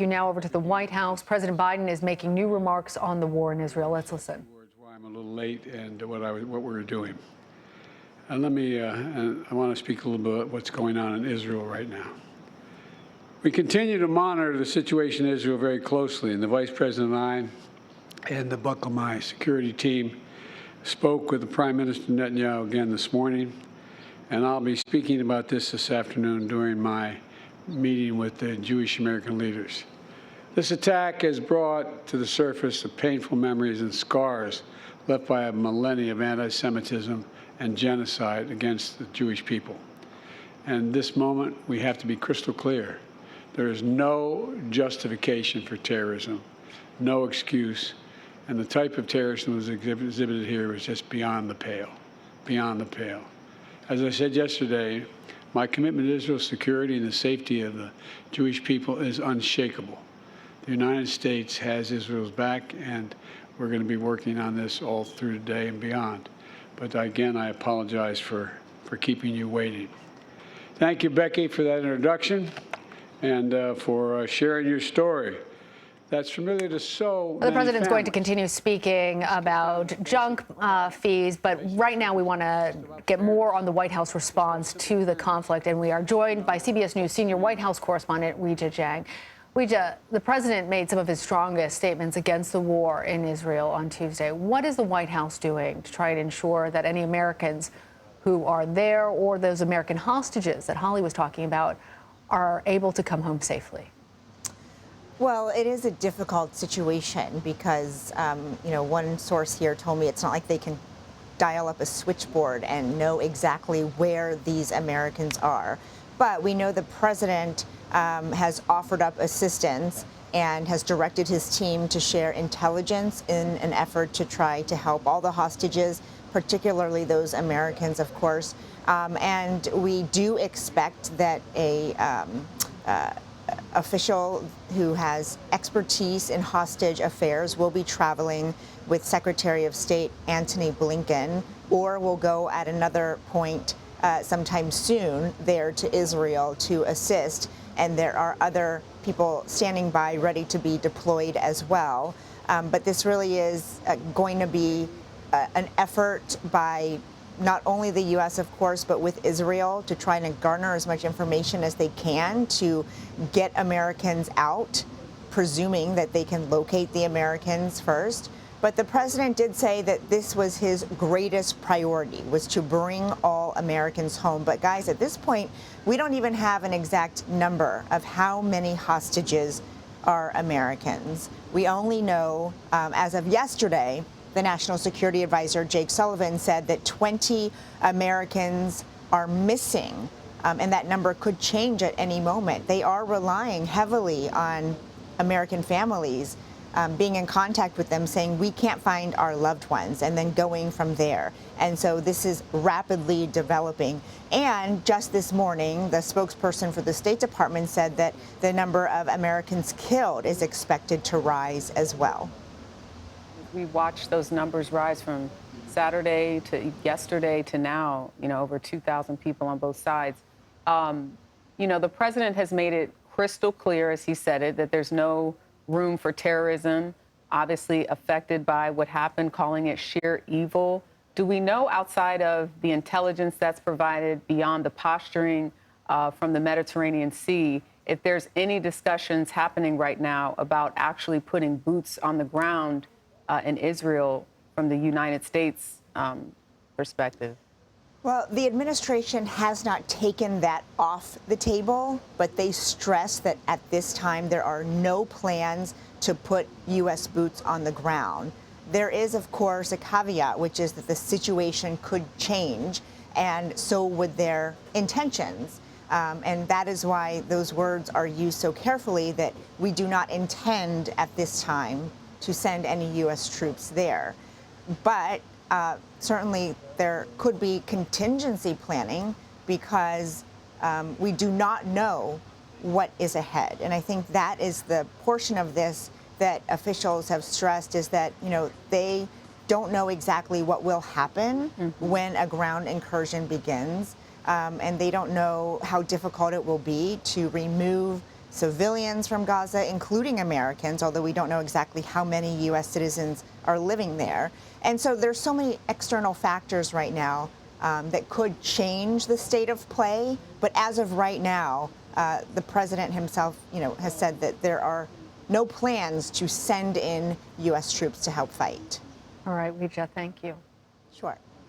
you now over to the White House. President Biden is making new remarks on the war in Israel. Let's listen. Why I'm a little late and what we're doing. I want to speak a little bit about what's going on in Israel right now. We continue to monitor the situation in Israel very closely, and the Vice President and I and the Buckle My security team spoke with the Prime Minister Netanyahu again this morning, and I'll be speaking about this afternoon during my meeting with the Jewish American leaders. This attack has brought to the surface the painful memories and scars left by a millennia of anti-Semitism and genocide against the Jewish people. And this moment, we have to be crystal clear. There is no justification for terrorism, no excuse, and the type of terrorism that was exhibited here was just beyond the pale, beyond the pale. As I said yesterday, my commitment to Israel's security and the safety of the Jewish people is unshakable. The United States has Israel's back, and we're going to be working on this all through today and beyond. But again, I apologize for keeping you waiting. Thank you, Becky, for that introduction and for sharing your story. That's familiar to so many The president's families. going to continue speaking about junk fees, but right now we want to get more on the White House response to the conflict, and we are joined by CBS News senior White House correspondent Weijia Jiang. Weijia, the president made some of his strongest statements against the war in Israel on Tuesday. What is the White House doing to try and ensure that any Americans who are there or those American hostages that Holly was talking about are able to come home safely? Well, it is a difficult situation because, one source here told me it's not like they can dial up a switchboard and know exactly where these Americans are. But we know the president has offered up assistance and has directed his team to share intelligence in an effort to try to help all the hostages, particularly those Americans, of course. And we do expect that a official who has expertise in hostage affairs will be traveling with Secretary of State Antony Blinken, or will go at another point sometime soon there to Israel to assist. And there are other people standing by ready to be deployed as well. But this really is going to be an effort by not only the U.S., of course, but with Israel to try and garner as much information as they can to get Americans out, presuming that they can locate the Americans first. But the president did say that this was his greatest priority, was to bring all Americans home. But guys, at this point, we don't even have an exact number of how many hostages are Americans. We only know, as of yesterday, the National Security Advisor, Jake Sullivan, said that 20 Americans are missing, and that number could change at any moment. They are relying heavily on American families being in contact with them, saying, we can't find our loved ones, and then going from there. And so this is rapidly developing. And just this morning, the spokesperson for the State Department said that the number of Americans killed is expected to rise as well. We watched those numbers rise from Saturday to yesterday to now, over 2,000 people on both sides. The president has made it crystal clear, as he said it, that there's no room for terrorism, obviously affected by what happened, calling it sheer evil. Do we know, outside of the intelligence that's provided beyond the posturing from the Mediterranean Sea, if there's any discussions happening right now about actually putting boots on the ground in Israel from the United States perspective? Well, the administration has not taken that off the table, but they stress that at this time there are no plans to put U.S. boots on the ground. There is, of course, a caveat, which is that the situation could change, and so would their intentions. And that is why those words are used so carefully, that we do not intend at this time to send any U.S. troops there. But certainly there could be contingency planning, because we do not know what is ahead. And I think that is the portion of this that officials have stressed, is that, they don't know exactly what will happen when a ground incursion begins. And they don't know how difficult it will be to remove civilians from Gaza, including Americans, although we don't know exactly how many U.S. citizens are living there. And so there's so many external factors right now that could change the state of play. But as of right now, the president himself, has said that there are no plans to send in U.S. troops to help fight. All right, Weijia, thank you. Sure.